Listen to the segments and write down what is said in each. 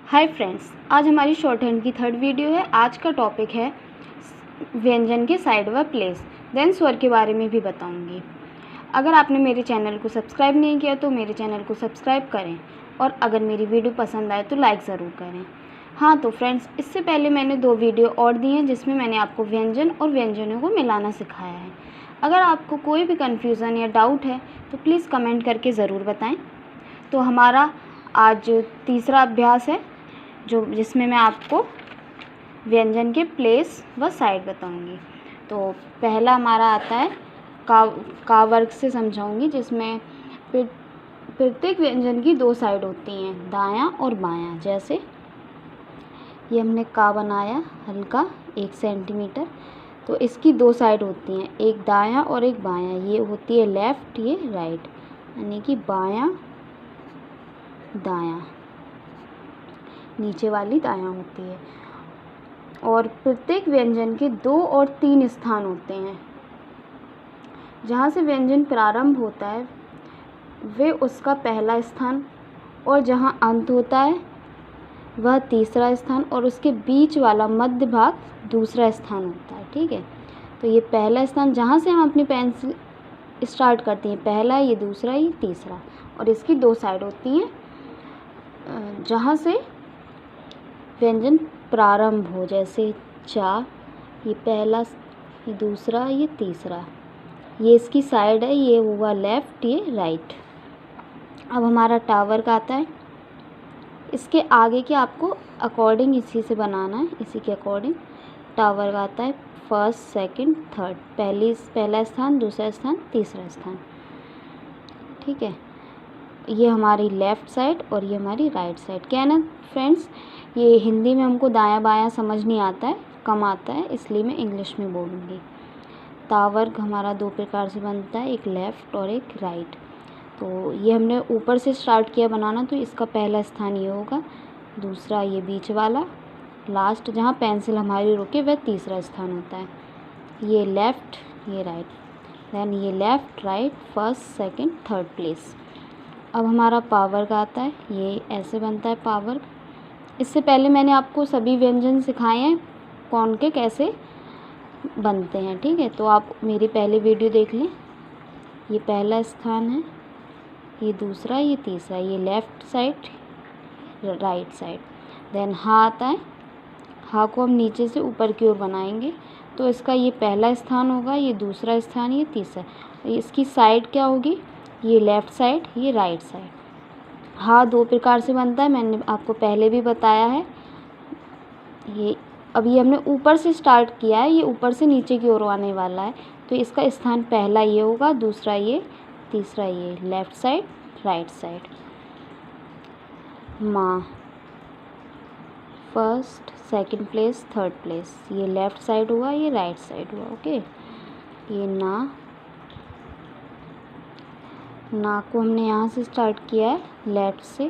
Hi friends, आज हमारी short hand की थर्ड वीडियो है। आज का टॉपिक है व्यंजन के साइड व प्लेस, देन स्वर के बारे में भी बताऊंगी। अगर आपने मेरे चैनल को सब्सक्राइब नहीं किया तो मेरे चैनल को सब्सक्राइब करें और अगर मेरी वीडियो पसंद आए तो लाइक ज़रूर करें। हाँ तो फ्रेंड्स, इससे पहले मैंने 2 वीडियो और दी हैं जिसमें मैंने आपको व्यंजन और व्यंजनों को मिलाना सिखाया है। अगर आपको कोई भी कन्फ्यूज़न या डाउट है तो प्लीज़ कमेंट करके ज़रूर बताएँ। तो हमारा आज तीसरा अभ्यास है जिसमें मैं आपको व्यंजन के प्लेस व साइड बताऊंगी। तो पहला हमारा आता है का वर्ग से समझाऊंगी, जिसमें प्रत्येक व्यंजन की 2 साइड होती हैं, दायां और बायां। जैसे ये हमने का बनाया हल्का 1 सेंटीमीटर, तो इसकी 2 साइड होती हैं, एक दायां और एक बायां। ये होती है लेफ़्ट, ये राइट, यानी कि बायां दायां, नीचे वाली दायां होती है। और प्रत्येक व्यंजन के 2 और 3 स्थान होते हैं। जहाँ से व्यंजन प्रारंभ होता है वे उसका पहला स्थान, और जहाँ अंत होता है वह तीसरा स्थान, और उसके बीच वाला मध्य भाग दूसरा स्थान होता है। ठीक है, तो ये पहला स्थान जहाँ से हम अपनी पेंसिल स्टार्ट करते हैं, पहला, ये दूसरा, ये तीसरा। और इसकी 2 साइड होती हैं जहाँ से व्यंजन प्रारंभ हो, जैसे चा, ये पहला, ये दूसरा, ये तीसरा, ये इसकी साइड है, ये हुआ लेफ़्ट, ये राइट। अब हमारा टावर का आता है। इसके आगे के आपको अकॉर्डिंग इसी से बनाना है, इसी के अकॉर्डिंग टावर का आता है फर्स्ट, सेकंड, थर्ड, पहला स्थान, दूसरा स्थान, तीसरा स्थान। ठीक है, ये हमारी लेफ़्ट साइड और ये हमारी राइट साइड। क्या है ना फ्रेंड्स, ये हिंदी में हमको दायां बायां समझ नहीं आता है, कम आता है, इसलिए मैं इंग्लिश में बोलूँगी। तावर्ग हमारा 2 प्रकार से बनता है, एक लेफ़्ट और एक राइट। तो ये हमने ऊपर से स्टार्ट किया बनाना, तो इसका पहला स्थान ये होगा, दूसरा ये बीच वाला, लास्ट जहाँ पेंसिल हमारी रुके वह तीसरा स्थान होता है। ये लेफ़्ट, ये राइट, देन ये left, right, first, second, third place. अब हमारा पावर का आता है, ये ऐसे बनता है पावर। इससे पहले मैंने आपको सभी व्यंजन सिखाए हैं कौन के कैसे बनते हैं। ठीक है, तो आप मेरी पहली वीडियो देख लें। ये पहला स्थान है, ये दूसरा, ये तीसरा, ये left side, right side. Then हा आता है, हा को हम नीचे से ऊपर की ओर बनाएंगे, तो इसका ये पहला स्थान होगा, ये दूसरा स्थान, ये तीसरा। इसकी साइड क्या होगी, ये लेफ़्ट साइड, ये राइट साइड। हाँ 2 प्रकार से बनता है, मैंने आपको पहले भी बताया है। ये अभी हमने ऊपर से स्टार्ट किया है, ये ऊपर से नीचे की ओर आने वाला है, तो इसका स्थान पहला ये होगा, दूसरा ये, तीसरा ये, लेफ़्ट साइड, राइट साइड। माँ first, second place, third place, ये लेफ़्ट साइड हुआ, ये राइट साइड हुआ। ओके, ये ना को हमने यहाँ से स्टार्ट किया है लेफ़्ट से,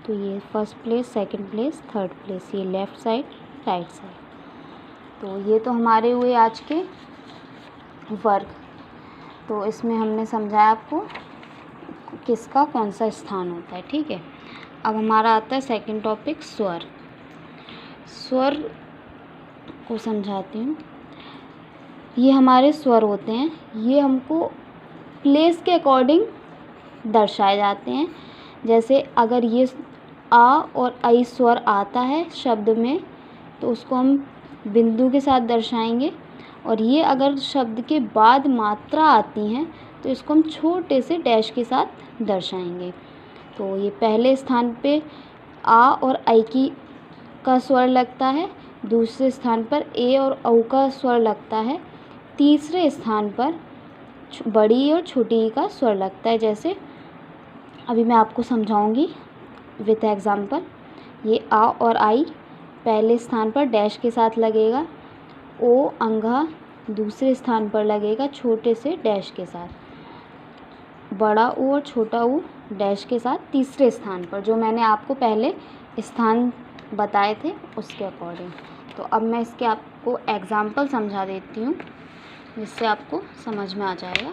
तो ये first place, second place, third place, ये लेफ़्ट साइड, राइट साइड। तो ये तो हमारे हुए आज के वर्ग। तो इसमें हमने समझाया आपको किसका कौन सा स्थान होता है। ठीक है, अब हमारा आता है सेकंड टॉपिक, स्वर। स्वर को समझाती हूँ। ये हमारे स्वर होते हैं, ये हमको प्लेस के अकॉर्डिंग दर्शाए जाते हैं। जैसे अगर ये आ और आई स्वर आता है शब्द में, तो उसको हम बिंदु के साथ दर्शाएंगे, और ये अगर शब्द के बाद मात्रा आती हैं तो इसको हम छोटे से डैश के साथ दर्शाएंगे। तो ये पहले स्थान पे आ और आई का स्वर लगता है, दूसरे स्थान पर ए और औ का स्वर लगता है, तीसरे स्थान पर बड़ी और छोटी का स्वर लगता है। जैसे अभी मैं आपको समझाऊंगी विथ एग्जाम्पल। ये आ और आई पहले स्थान पर डैश के साथ लगेगा, ओ अंघा दूसरे स्थान पर लगेगा छोटे से डैश के साथ, बड़ा ऊ और छोटा ऊ डैश के साथ तीसरे स्थान पर, जो मैंने आपको पहले स्थान बताए थे उसके अकॉर्डिंग। तो अब मैं इसके आपको एग्जाम्पल समझा देती हूँ जिससे आपको समझ में आ जाएगा।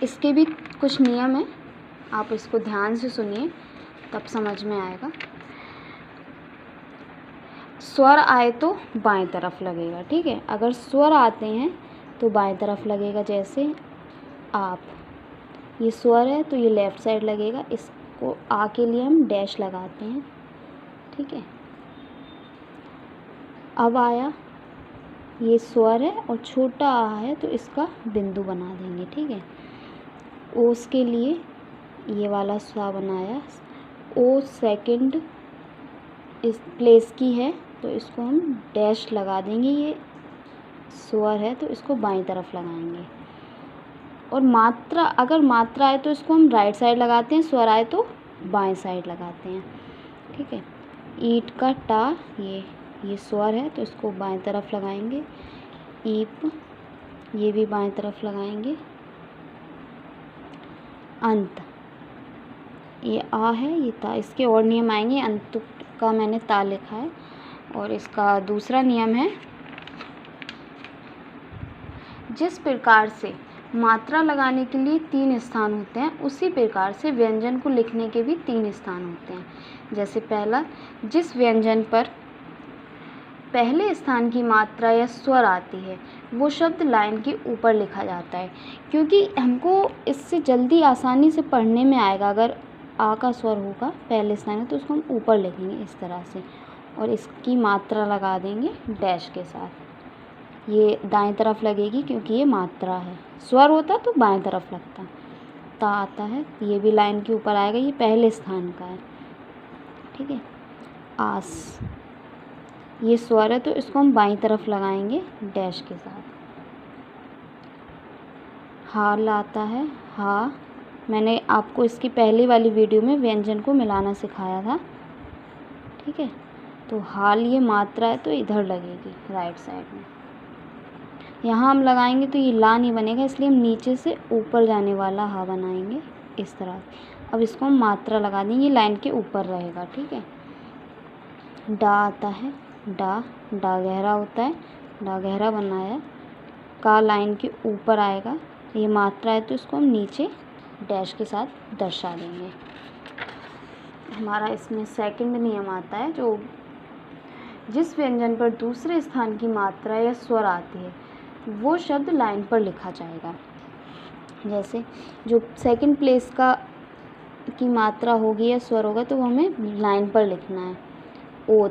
इसके भी कुछ नियम हैं, आप इसको ध्यान से सुनिए तब समझ में आएगा। स्वर आए तो बाएं तरफ लगेगा, ठीक है। अगर स्वर आते हैं तो बाएं तरफ लगेगा, जैसे आप, ये स्वर है तो ये लेफ़्ट साइड लगेगा। इसको आ के लिए हम डैश लगाते हैं, ठीक है। अब आया, ये स्वर है और छोटा आ है तो इसका बिंदु बना देंगे, ठीक है। ओस के लिए ये वाला सा बनाया, ओ सेकंड इस प्लेस की है तो इसको हम डैश लगा देंगे। ये स्वर है तो इसको बाईं तरफ लगाएंगे। और मात्रा, अगर मात्रा आए तो इसको हम राइट साइड लगाते हैं, स्वर आए तो बाएं साइड लगाते हैं, ठीक है। ईट का टा, ये स्वर है तो इसको बाएं तरफ लगाएंगे। ईप, ये भी बाएं तरफ लगाएंगे। अंत, ये आ है, ये ता, इसके और नियम आएंगे। अंत का मैंने ता लिखा है। और इसका दूसरा नियम है, जिस प्रकार से मात्रा लगाने के लिए 3 स्थान होते हैं, उसी प्रकार से व्यंजन को लिखने के भी 3 स्थान होते हैं। जैसे पहला, जिस व्यंजन पर पहले स्थान की मात्रा या स्वर आती है वो शब्द लाइन के ऊपर लिखा जाता है, क्योंकि हमको इससे जल्दी आसानी से पढ़ने में आएगा। अगर आ का स्वर होगा पहले स्थान है तो उसको हम ऊपर लिखेंगे इस तरह से, और इसकी मात्रा लगा देंगे डैश के साथ। ये दाएं तरफ लगेगी क्योंकि ये मात्रा है। स्वर होता तो बाएं तरफ लगता। ता आता है, ये भी लाइन के ऊपर आएगा, ये पहले स्थान का है, ठीक है। आस, ये स्वर है तो इसको हम बाईं तरफ लगाएंगे डैश के साथ। हाल आता है, हा, मैंने आपको इसकी पहली वाली वीडियो में व्यंजन को मिलाना सिखाया था, ठीक है। तो हाल, ये मात्रा है तो इधर लगेगी राइट साइड में। यहाँ हम लगाएंगे तो ये ला नहीं बनेगा, इसलिए हम नीचे से ऊपर जाने वाला हा बनाएंगे इस तरह। अब इसको हम मात्रा लगा देंगे, लाइन के ऊपर रहेगा, ठीक है। डा आता है, डा, डा गहरा होता है, डा गहरा बनाया। का लाइन के ऊपर आएगा, ये मात्रा है तो इसको हम नीचे डैश के साथ दर्शा देंगे। हमारा इसमें सेकंड नियम आता है, जो जिस व्यंजन पर दूसरे स्थान की मात्रा या स्वर आती है वो शब्द लाइन पर लिखा जाएगा। जैसे जो सेकंड प्लेस की मात्रा होगी या स्वर होगा तो वो हमें लाइन पर लिखना है। ओथ,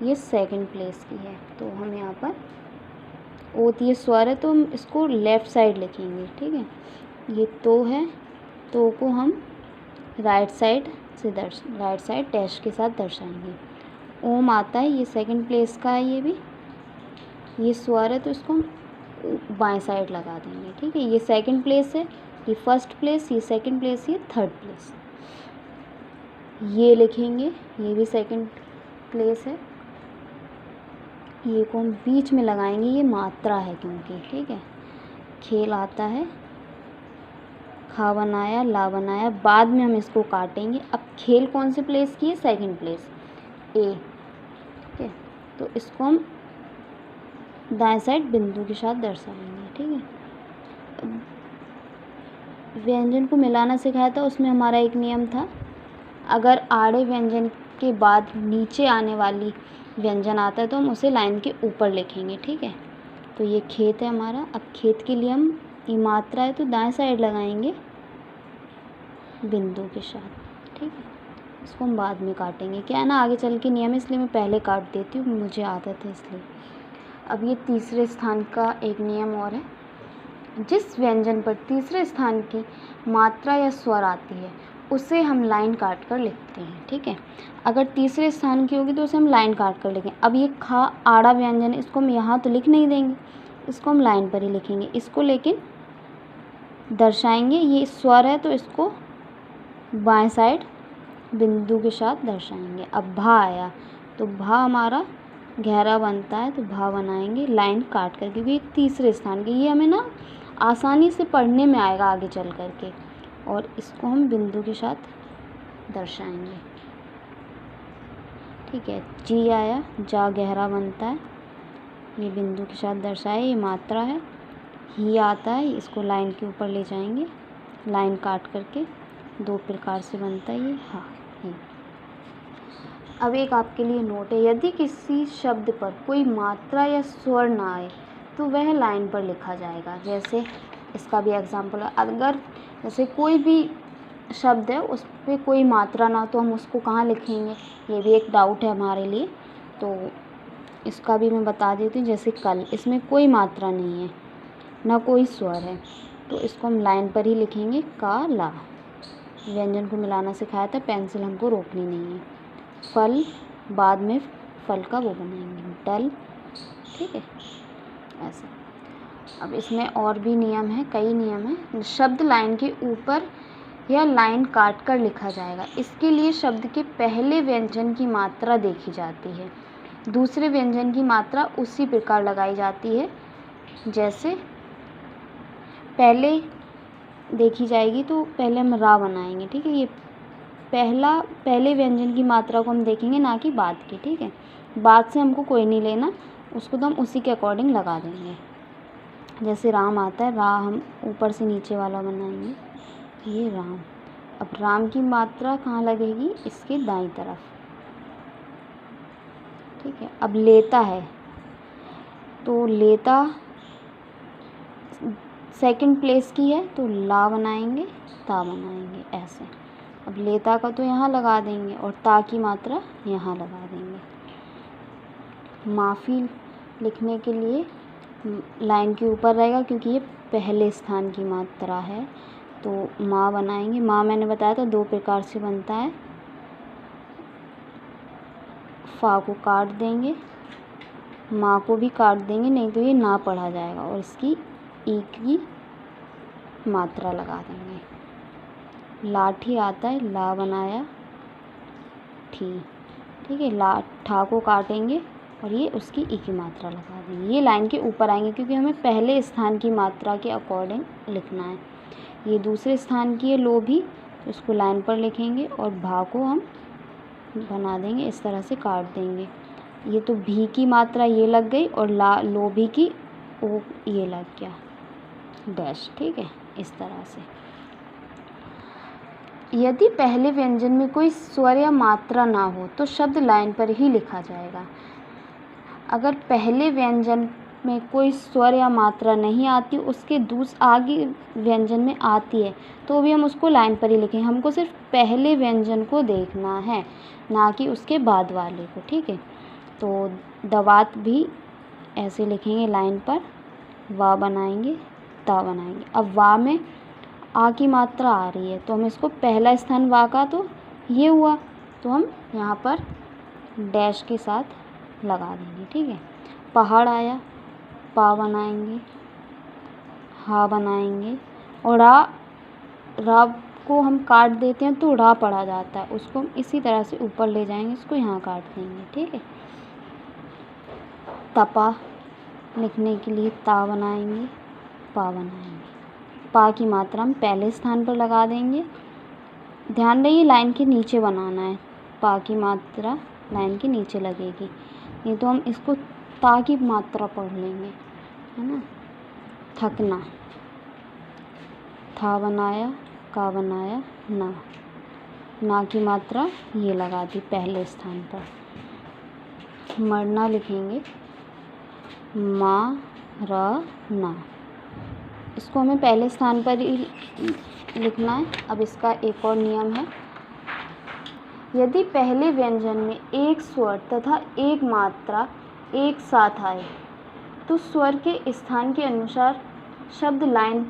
ये सेकंड प्लेस की है तो हम यहाँ पर ओथ, ये स्वर है तो हम इसको लेफ़्ट साइड लिखेंगे, ठीक है। ये तो है, तो को हम राइट साइड डैश के साथ दर्शाएंगे। ओम आता है, ये सेकंड प्लेस का है, ये भी, ये स्वर है तो इसको हम बाएं साइड लगा देंगे, ठीक है। ये सेकंड प्लेस है, ये फर्स्ट प्लेस, ये सेकंड प्लेस, ये थर्ड प्लेस। ये लिखेंगे, ये भी सेकंड प्लेस है, ये को हम बीच में लगाएंगे, ये मात्रा है क्योंकि, ठीक है। खेल आता है, खा बनाया, ला बनाया, बाद में हम इसको काटेंगे। अब खेल कौन से प्लेस की है? सेकंड प्लेस, ए, ठीक है। तो इसको हम दाएं साइड बिंदु के साथ दर्शाएंगे, ठीक है। व्यंजन को मिलाना सिखाया था, उसमें हमारा एक नियम था, अगर आड़े व्यंजन के बाद नीचे आने वाली व्यंजन आता है तो हम उसे लाइन के ऊपर लिखेंगे, ठीक है। तो ये खेत है हमारा। अब खेत के लिए हम, ये मात्रा है तो दाएं साइड लगाएंगे बिंदु के साथ, ठीक है। इसको हम बाद में काटेंगे, क्या है ना, आगे चल के नियम है इसलिए मैं पहले काट देती हूँ, मुझे आदत है इसलिए। अब ये तीसरे स्थान का एक नियम और है, जिस व्यंजन पर तीसरे स्थान की मात्रा या स्वर आती है उसे हम लाइन काट कर लिखते हैं, ठीक है। अगर तीसरे स्थान की होगी तो उसे हम लाइन काट कर लिखेंगे। अब ये खा आड़ा व्यंजन है, इसको हम यहाँ तो लिख नहीं देंगे, इसको हम लाइन पर ही लिखेंगे, इसको लेकिन दर्शाएंगे। ये स्वर है तो इसको बाएं साइड बिंदु के साथ दर्शाएंगे। अब भा आया तो भा हमारा गहरा बनता है तो भा बनाएंगे लाइन काट कर, क्योंकि तीसरे स्थान की, ये हमें ना आसानी से पढ़ने में आएगा आगे चल कर के। और इसको हम बिंदु के साथ दर्शाएंगे, ठीक है। जी आया, जा गहरा बनता है, ये बिंदु के साथ दर्शाए, ये मात्रा है। ही आता है, इसको लाइन के ऊपर ले जाएंगे, लाइन काट करके, 2 प्रकार से बनता है ये, हाँ, ही। अब एक आपके लिए नोट है, यदि किसी शब्द पर कोई मात्रा या स्वर ना आए तो वह लाइन पर लिखा जाएगा। जैसे इसका भी एग्जाम्पल है, अगर जैसे कोई भी शब्द है उस पर कोई मात्रा ना, तो हम उसको कहाँ लिखेंगे, ये भी एक डाउट है हमारे लिए। तो इसका भी मैं बता देती हूँ। जैसे कल, इसमें कोई मात्रा नहीं है, ना कोई स्वर है, तो इसको हम लाइन पर ही लिखेंगे, का ला। व्यंजन को मिलाना सिखाया था, पेंसिल हमको रोकनी नहीं है। फल, बाद में फल का वो बनाएंगे, डल। ठीक है, ऐसे। अब इसमें और भी नियम है, कई नियम है। शब्द लाइन के ऊपर या लाइन काट कर लिखा जाएगा। इसके लिए शब्द के पहले व्यंजन की मात्रा देखी जाती है, दूसरे व्यंजन की मात्रा उसी प्रकार लगाई जाती है। जैसे पहले देखी जाएगी तो पहले हम रा बनाएंगे। ठीक है, ये पहले व्यंजन की मात्रा को हम देखेंगे, ना कि बाद की। ठीक है, बाद से हमको कोई नहीं लेना, उसको तो हम उसी के अकॉर्डिंग लगा देंगे। जैसे राम आता है, रा हम ऊपर से नीचे वाला बनाएंगे, ये राम। अब राम की मात्रा कहाँ लगेगी, इसके दाईं तरफ। ठीक है, अब लेता है, तो लेता सेकंड प्लेस की है, तो ला बनाएंगे, ता बनाएंगे, ऐसे। अब लेता का तो यहाँ लगा देंगे और ता की मात्रा यहाँ लगा देंगे। माफ़ी लिखने के लिए लाइन के ऊपर रहेगा, क्योंकि ये पहले स्थान की मात्रा है, तो माँ बनाएंगे। माँ मैंने बताया था 2 प्रकार से बनता है, फा को काट देंगे, माँ को भी काट देंगे, नहीं तो ये ना पढ़ा जाएगा, और इसकी ई की मात्रा लगा देंगे। लाठी आता है, ला बनाया, ठी। ठीक है, ला ठा को काटेंगे और ये उसकी ई की मात्रा लगा देंगे। ये लाइन के ऊपर आएंगे, क्योंकि हमें पहले स्थान की मात्रा के अकॉर्डिंग लिखना है। ये दूसरे स्थान की है, लो भी, तो इसको लाइन पर लिखेंगे और भा को हम बना देंगे, इस तरह से काट देंगे। ये तो भी की मात्रा ये लग गई, और ला लो भी की ओ ये लग गया, डैश। ठीक है, इस तरह से। यदि पहले व्यंजन में कोई स्वर या मात्रा ना हो तो शब्द लाइन पर ही लिखा जाएगा। अगर पहले व्यंजन में कोई स्वर या मात्रा नहीं आती, उसके आगे व्यंजन में आती है, तो भी हम उसको लाइन पर ही लिखेंगे। हमको सिर्फ पहले व्यंजन को देखना है, ना कि उसके बाद वाले को। ठीक है, तो दवात भी ऐसे लिखेंगे लाइन पर, वा बनाएंगे, ता बनाएंगे। अब वा में आ की मात्रा आ रही है, तो हम इसको पहला स्थान वा का तो ये हुआ, तो हम यहाँ पर डैश के साथ लगा देंगे। ठीक है, पहाड़ आया, पा बनाएंगे, हा बनाएंगे, और रा को हम काट देते हैं तो रा पढ़ा जाता है, उसको हम इसी तरह से ऊपर ले जाएंगे, इसको यहाँ काट देंगे। ठीक है, तपा लिखने के लिए ता बनाएंगे, पा बनाएंगे। पा की मात्रा हम पहले स्थान पर लगा देंगे। ध्यान रहिए, लाइन के नीचे बनाना है, पा की मात्रा लाइन के नीचे लगेगी, नहीं तो हम इसको ता की मात्रा पढ़ लेंगे, है ना। थकना, था बनाया, का बनाया, ना की मात्रा ये लगा दी पहले स्थान पर। मरना लिखेंगे, मा र ना, इसको हमें पहले स्थान पर ही लिखना है। अब इसका एक और नियम है, यदि पहले व्यंजन में एक स्वर तथा एक मात्रा एक साथ आए तो स्वर के स्थान के अनुसार शब्द लाइन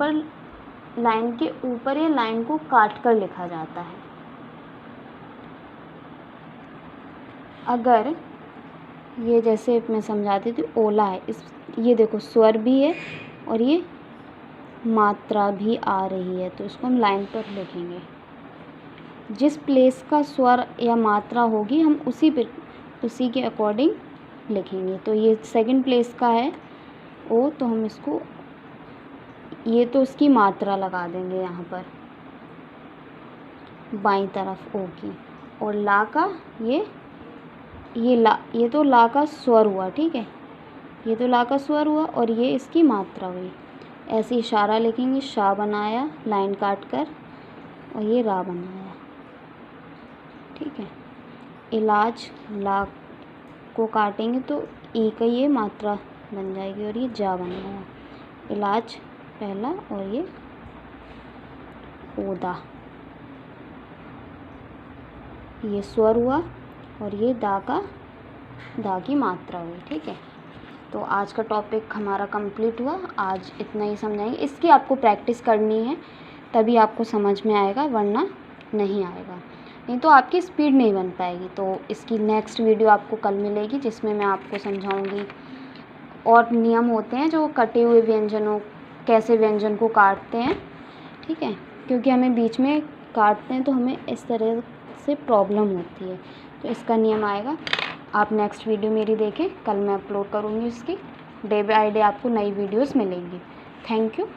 के ऊपर या लाइन को काट कर लिखा जाता है। अगर ये, जैसे मैं समझाती थी, ओला है, ये देखो स्वर भी है और ये मात्रा भी आ रही है, तो इसको हम लाइन पर लिखेंगे। जिस प्लेस का स्वर या मात्रा होगी हम उसी के अकॉर्डिंग लिखेंगे। तो ये सेकंड प्लेस का है ओ, तो हम इसको ये तो उसकी मात्रा लगा देंगे यहाँ पर बाईं तरफ ओ की, और ला का ये तो ला का स्वर हुआ। ठीक है, ये तो ला का स्वर हुआ और ये इसकी मात्रा हुई। ऐसे इशारा लिखेंगे, शा बनाया लाइन काट कर, और ये रा बनाया। ठीक है, इलाज ला को काटेंगे तो ई का ये मात्रा बन जाएगी और ये जा बन गया। इलाज पहला और ये ओदा, ये स्वर हुआ और ये दा की मात्रा हुई। ठीक है, तो आज का टॉपिक हमारा कंप्लीट हुआ। आज इतना ही समझाएंगे। इसकी आपको प्रैक्टिस करनी है तभी आपको समझ में आएगा, वरना नहीं आएगा, नहीं तो आपकी स्पीड नहीं बन पाएगी। तो इसकी नेक्स्ट वीडियो आपको कल मिलेगी जिसमें मैं आपको समझाऊंगी और नियम होते हैं जो कटे हुए व्यंजनों, कैसे व्यंजन को काटते हैं। ठीक है, क्योंकि हमें बीच में काटते हैं तो हमें इस तरह से प्रॉब्लम होती है, तो इसका नियम आएगा। आप नेक्स्ट वीडियो मेरी देखें, कल मैं अपलोड करूँगी इसकी। डे बाय डे आपको नई वीडियोस मिलेंगी। Thank you.